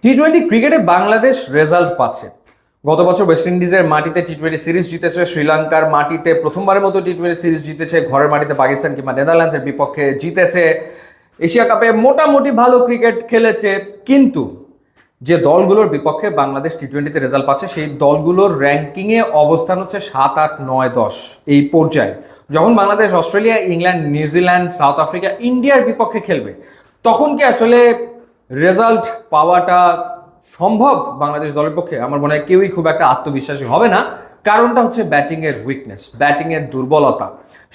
টি-20 ক্রিকেটে বাংলাদেশ রেজাল্ট পাচ্ছে। গত বছর ওয়েস্ট ইন্ডিজের মাটিতে টি-20 সিরিজ জিতেছে, শ্রীলঙ্কার মাটিতে প্রথমবারের মতো টি-20 সিরিজ জিতেছে, ঘরের মাটিতে পাকিস্তান কিংবা নেদারল্যান্ডসের বিপক্ষে জিতেছে, এশিয়া কাপে মোটামুটি ভালো ক্রিকেট খেলেছে। কিন্তু যে দলগুলোর বিপক্ষে বাংলাদেশ টি-20তে রেজাল্ট পাচ্ছে সেই দলগুলোর র্যাঙ্কিংয়ে অবস্থান হচ্ছে 7, 8, 9, 10 এই পর্যায়ে। যখন Bangladesh Australia, England, New Zealand, south Africa, ইন্ডিয়ার বিপক্ষে খেলবে, তখন কি আসলে রেজাল্ট পাওয়াটা সম্ভব বাংলাদেশ দলের পক্ষে? আমার মনে হয় কেউই খুব একটা আত্মবিশ্বাসী হবে না। কারণটা হচ্ছে ব্যাটিংয়ের উইকনেস, ব্যাটিংয়ের দুর্বলতা।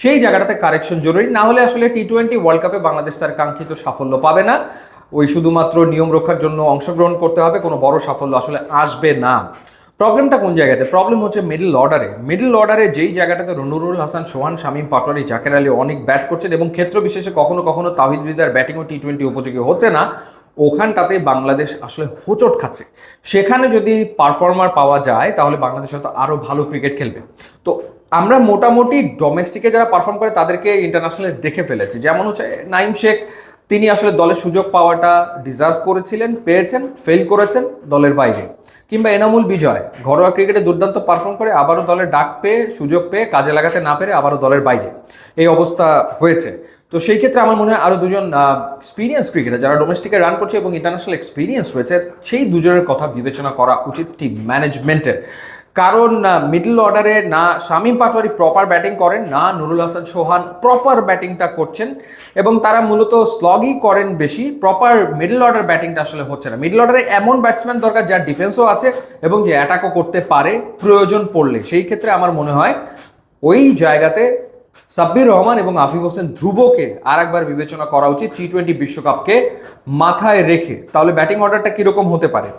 সেই জায়গাটাতে কারেকশন জরুরি, না হলে আসলে টি-20 ওয়ার্ল্ড কাপে বাংলাদেশ তার কাঙ্ক্ষিত সাফল্য পাবে না। ওই শুধুমাত্র নিয়ম রক্ষার জন্য অংশগ্রহণ করতে হবে, কোনো বড় সাফল্য আসলে আসবে না। প্রবলেমটা কোন জায়গাতে? প্রবলেম হচ্ছে মিডল অর্ডারে যেই জায়গাটাতে নুরুল হাসান, সোহান, শামীম পাটোয়ারি, জাকের আলী অনেক ব্যাট করছেন এবং ক্ষেত্র বিশেষে কখনো কখনো তাওহিদ হৃদয়ের ব্যাটিংও টি-20 উপযোগী হচ্ছে না, ওখানটাতে বাংলাদেশ আসলে হোঁচট খাচ্ছে। সেখানে যদি পারফর্মার পাওয়া যায় তাহলে বাংলাদেশ হয়তো আরও ভালো ক্রিকেট খেলবে। তো আমরা মোটামুটি ডোমেস্টিকে যারা পারফর্ম করে তাদেরকে ইন্টারন্যাশনালে দেখে ফেলেছি। যেমন হচ্ছে নাইম শেখ, তিনি আসলে দলের সুযোগ পাওয়াটা ডিজার্ভ করেছিলেন, পেয়েছেন, ফেল করেছেন দলের বাইরে। কিংবা এনামুল বিজয় ঘরোয়া ক্রিকেটে দুর্দান্ত পারফর্ম করে আবারও দলের ডাক পেয়ে, সুযোগ পেয়ে কাজে লাগাতে না পেরে আবারও দলের বাইরে, এই অবস্থা হয়েছে। তো সেই ক্ষেত্রে আমার মনে হয় আরও দুজন এক্সপিরিয়েন্স ক্রিকেটার যারা ডোমেস্টিকে রান করছে এবং ইন্টারন্যাশনাল এক্সপিরিয়েন্স রয়েছে, সেই দুজনের কথা বিবেচনা করা উচিত টিম ম্যানেজমেন্টের। কারণ মিডল অর্ডারে না শামীম পাটোয়ারি প্রপার ব্যাটিং করেন, না নুরুল হাসান সোহান প্রপার ব্যাটিংটা করছেন, এবং তারা মূলত স্লগই করেন বেশি। প্রপার মিডল অর্ডার ব্যাটিংটা আসলে হচ্ছে না। মিডল অর্ডারে এমন ব্যাটসম্যান দরকার যার ডিফেন্সও আছে এবং যে অ্যাটাকও করতে পারে প্রয়োজন পড়লে। সেই ক্ষেত্রে আমার মনে হয় ওই জায়গাতে সাব্বির রহমান এবং আফিফ হোসেন ধ্রুবকে আর একবার বিবেচনা করা উচিত টি-20 বিশ্বকাপকে মাথায় রেখে। তাহলে ব্যাটিং অর্ডারটা কীরকম হতে পারে?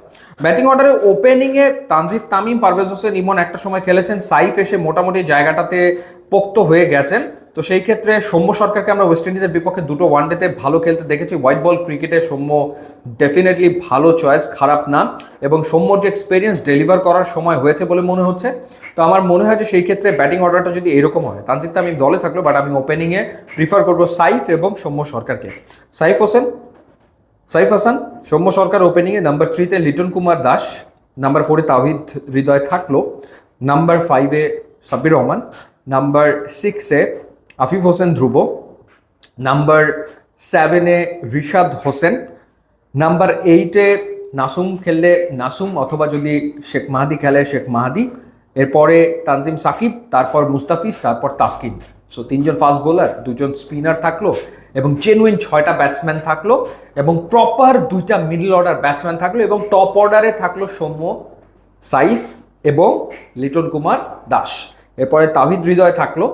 ব্যাটিং অর্ডারে ওপেনিংয়ে তানজিদ তামিম, পারভেজ হোসেন ইমন একটা সময় খেলেছেন, সাইফ এসে মোটামুটি জায়গাটাতে পোক্ত হয়ে গেছেন। তো সেই ক্ষেত্রে সৌম্য সরকারকে আমরা ওয়েস্ট ইন্ডিজের বিপক্ষে দুটো ওয়ানডেতে ভালো খেলতে দেখেছি। হোয়াইট বল ক্রিকেটে সৌম্য ডেফিনেটলি ভালো চয়েস, খারাপ না, এবং সৌম্যর যে এক্সপিরিয়েন্স ডেলিভার করার সময় হয়েছে বলে মনে হচ্ছে। তো আমার মনে হয় যে সেই ক্ষেত্রে ব্যাটিং অর্ডারটা যদি এরকম হয়, তানজিদ তামিম দলে থাকলো, বাট আমি ওপেনিংয়ে প্রিফার করবো সাইফ এবং সৌম্য সরকারকে। সাইফ হাসান, সৌম্য সরকার ওপেনিংয়ে, নাম্বার 3-তে লিটন কুমার দাস, নাম্বার 4-এ তাওহিদ হৃদয় থাকলো, নাম্বার 5-এ সাব্বির রহমান, নাম্বার 6-এ আফিফ হোসেন ধ্রুব, নাম্বার 7-এ রিশাদ হোসেন, নাম্বার 8-এ নাসুম খেললে নাসুম, অথবা যদি শেখ মাহাদি খেলে শেখ মাহাদি, এরপরে তানজিম সাকিব, তারপর মুস্তাফিজ, তারপর তাসকিন। সো 3জন ফাস্ট বোলার, 2জন স্পিনার থাকলো, এবং জেনুইন 6টা ব্যাটসম্যান থাকলো, এবং প্রপার 2টা মিডল অর্ডার ব্যাটসম্যান থাকলো, এবং টপ অর্ডারে থাকলো সৌম্য, সাইফ এবং লিটন কুমার দাস। এরপরে তাওহিদ হৃদয় থাকলো।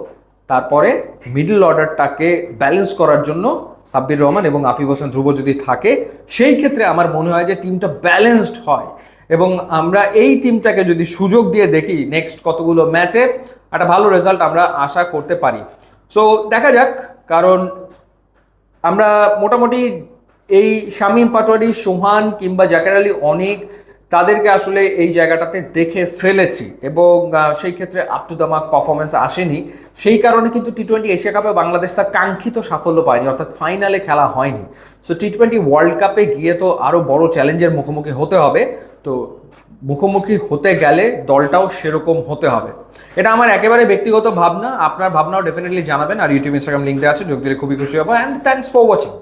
তারপরে মিডল অর্ডারটাকে ব্যালেন্স করার জন্য সাব্বির রহমান এবং আফিফ হোসেন ধ্রুব যদি থাকে, সেই ক্ষেত্রে আমার মনে হয় যে টিমটা ব্যালেন্সড হয়। এবং আমরা এই টিমটাকে যদি সুযোগ দিয়ে দেখি নেক্সট কতগুলো ম্যাচে, একটা ভালো রেজাল্ট আমরা আশা করতে পারি। সো দেখা যাক, কারণ আমরা মোটামুটি এই শামীম পাটোয়ারি, সোহান কিংবা জাকের আলী অনেক, তাদেরকে আসলে এই জায়গাটাতে দেখে ফেলেছি, এবং সেই ক্ষেত্রে up to the mark performance আসেনি। সেই কারণে কিন্তু টি-20 এশিয়া কাপে বাংলাদেশ তার কাঙ্ক্ষিত সাফল্য পায়নি, অর্থাৎ ফাইনালে খেলা হয়নি। সো টি-20 ওয়ার্ল্ড কাপে গিয়ে তো আরও বড় চ্যালেঞ্জের মুখোমুখি হতে হবে। তো মুখোমুখি হতে গেলে দলটাও সেরকম হতে হবে। এটা আমার একেবারে ব্যক্তিগত ভাবনা, আপনার ভাবনাও ডেফিনেটলি জানাবেন। আর ইউটিউব, ইনস্টাগ্রাম লিঙ্ক দেওয়া আছে, যোগ দিলে খুবই খুশি হবো। And thanks for watching.